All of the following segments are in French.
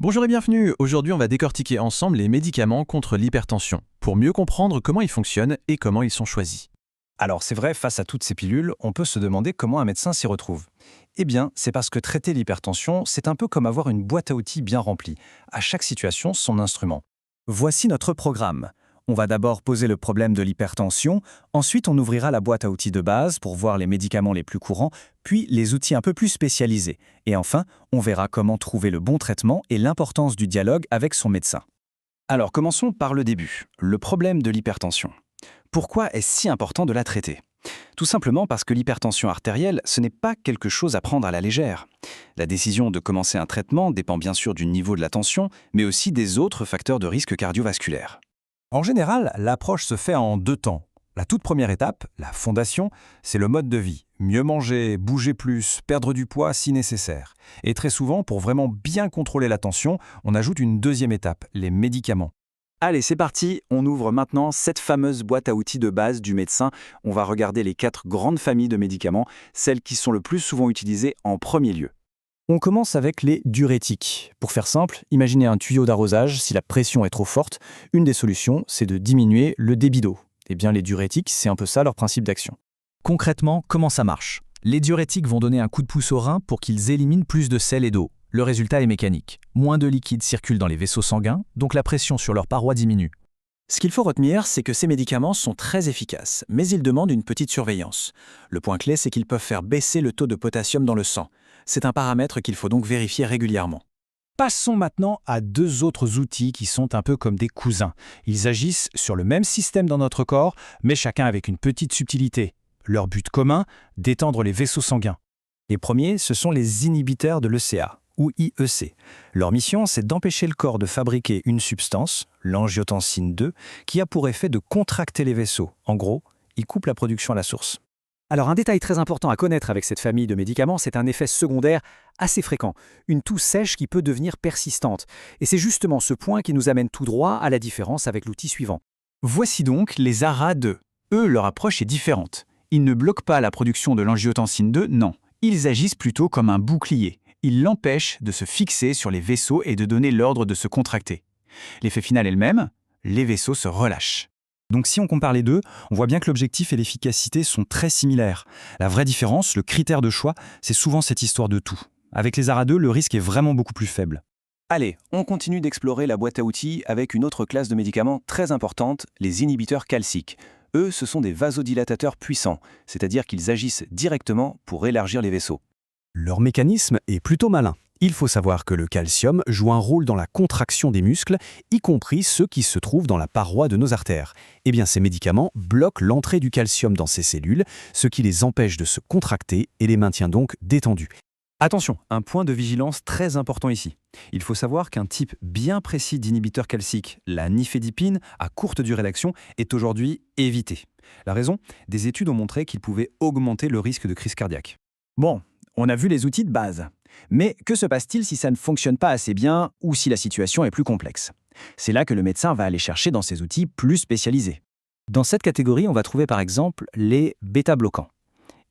Bonjour et bienvenue. Aujourd'hui, on va décortiquer ensemble les médicaments contre l'hypertension pour mieux comprendre comment ils fonctionnent et comment ils sont choisis. Alors c'est vrai, face à toutes ces pilules, on peut se demander comment un médecin s'y retrouve. Eh bien, c'est parce que traiter l'hypertension, c'est un peu comme avoir une boîte à outils bien remplie. À chaque situation, son instrument. Voici notre programme. On va d'abord poser le problème de l'hypertension, ensuite on ouvrira la boîte à outils de base pour voir les médicaments les plus courants, puis les outils un peu plus spécialisés. Et enfin, on verra comment trouver le bon traitement et l'importance du dialogue avec son médecin. Alors commençons par le début, le problème de l'hypertension. Pourquoi est-ce si important de la traiter? Tout simplement parce que l'hypertension artérielle, ce n'est pas quelque chose à prendre à la légère. La décision de commencer un traitement dépend bien sûr du niveau de la tension, mais aussi des autres facteurs de risque cardiovasculaire. En général, l'approche se fait en deux temps. La toute première étape, la fondation, c'est le mode de vie. Mieux manger, bouger plus, perdre du poids si nécessaire. Et très souvent, pour vraiment bien contrôler la tension, on ajoute une deuxième étape, les médicaments. Allez, c'est parti, on ouvre maintenant cette fameuse boîte à outils de base du médecin. On va regarder les 4 grandes familles de médicaments, celles qui sont le plus souvent utilisées en premier lieu. On commence avec les diurétiques. Pour faire simple, imaginez un tuyau d'arrosage, si la pression est trop forte, une des solutions, c'est de diminuer le débit d'eau. Eh bien, les diurétiques, c'est un peu ça leur principe d'action. Concrètement, comment ça marche? Les diurétiques vont donner un coup de pouce aux reins pour qu'ils éliminent plus de sel et d'eau. Le résultat est mécanique. Moins de liquide circule dans les vaisseaux sanguins, donc la pression sur leurs parois diminue. Ce qu'il faut retenir, c'est que ces médicaments sont très efficaces, mais ils demandent une petite surveillance. Le point clé, c'est qu'ils peuvent faire baisser le taux de potassium dans le sang. C'est un paramètre qu'il faut donc vérifier régulièrement. Passons maintenant à deux autres outils qui sont un peu comme des cousins. Ils agissent sur le même système dans notre corps, mais chacun avec une petite subtilité. Leur but commun, détendre les vaisseaux sanguins. Les premiers, ce sont les inhibiteurs de l'ECA, ou IEC. Leur mission, c'est d'empêcher le corps de fabriquer une substance, l'angiotensine 2, qui a pour effet de contracter les vaisseaux. En gros, ils coupent la production à la source. Alors un détail très important à connaître avec cette famille de médicaments, c'est un effet secondaire assez fréquent, une toux sèche qui peut devenir persistante. Et c'est justement ce point qui nous amène tout droit à la différence avec l'outil suivant. Voici donc les ARA2. Eux, leur approche est différente. Ils ne bloquent pas la production de l'angiotensine 2, non. Ils agissent plutôt comme un bouclier. Ils l'empêchent de se fixer sur les vaisseaux et de donner l'ordre de se contracter. L'effet final est le même, les vaisseaux se relâchent. Donc si on compare les deux, on voit bien que l'objectif et l'efficacité sont très similaires. La vraie différence, le critère de choix, c'est souvent cette histoire de toux. Avec les ARA2, le risque est vraiment beaucoup plus faible. Allez, on continue d'explorer la boîte à outils avec une autre classe de médicaments très importante, les inhibiteurs calciques. Eux, ce sont des vasodilatateurs puissants, c'est-à-dire qu'ils agissent directement pour élargir les vaisseaux. Leur mécanisme est plutôt malin. Il faut savoir que le calcium joue un rôle dans la contraction des muscles, y compris ceux qui se trouvent dans la paroi de nos artères. Eh bien, ces médicaments bloquent l'entrée du calcium dans ces cellules, ce qui les empêche de se contracter et les maintient donc détendus. Attention, un point de vigilance très important ici. Il faut savoir qu'un type bien précis d'inhibiteur calcique, la nifedipine, à courte durée d'action, est aujourd'hui évité. La raison? Des études ont montré qu'il pouvait augmenter le risque de crise cardiaque. Bon, on a vu les outils de base. Mais que se passe-t-il si ça ne fonctionne pas assez bien ou si la situation est plus complexe? C'est là que le médecin va aller chercher dans ses outils plus spécialisés. Dans cette catégorie, on va trouver par exemple les bêta-bloquants.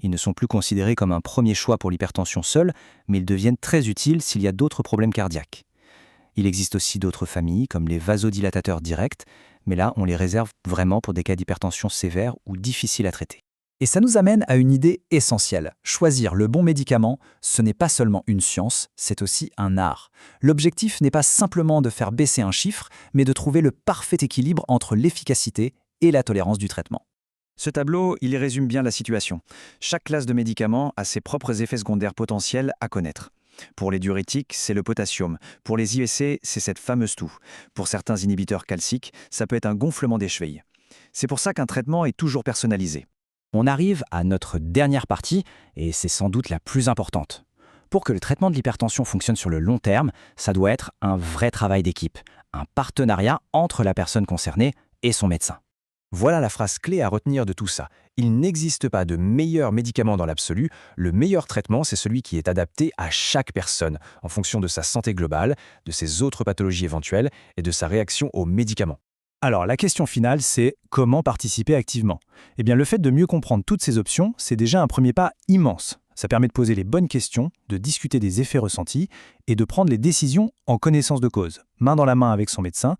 Ils ne sont plus considérés comme un premier choix pour l'hypertension seule, mais ils deviennent très utiles s'il y a d'autres problèmes cardiaques. Il existe aussi d'autres familles, comme les vasodilatateurs directs, mais là, on les réserve vraiment pour des cas d'hypertension sévère ou difficiles à traiter. Et ça nous amène à une idée essentielle. Choisir le bon médicament, ce n'est pas seulement une science, c'est aussi un art. L'objectif n'est pas simplement de faire baisser un chiffre, mais de trouver le parfait équilibre entre l'efficacité et la tolérance du traitement. Ce tableau, il résume bien la situation. Chaque classe de médicaments a ses propres effets secondaires potentiels à connaître. Pour les diurétiques, c'est le potassium. Pour les IEC, c'est cette fameuse toux. Pour certains inhibiteurs calciques, ça peut être un gonflement des chevilles. C'est pour ça qu'un traitement est toujours personnalisé. On arrive à notre dernière partie, et c'est sans doute la plus importante. Pour que le traitement de l'hypertension fonctionne sur le long terme, ça doit être un vrai travail d'équipe, un partenariat entre la personne concernée et son médecin. Voilà la phrase clé à retenir de tout ça. Il n'existe pas de meilleur médicament dans l'absolu. Le meilleur traitement, c'est celui qui est adapté à chaque personne, en fonction de sa santé globale, de ses autres pathologies éventuelles et de sa réaction aux médicaments. Alors, la question finale, c'est comment participer activement? Eh bien, le fait de mieux comprendre toutes ces options, c'est déjà un premier pas immense. Ça permet de poser les bonnes questions, de discuter des effets ressentis et de prendre les décisions en connaissance de cause, main dans la main avec son médecin,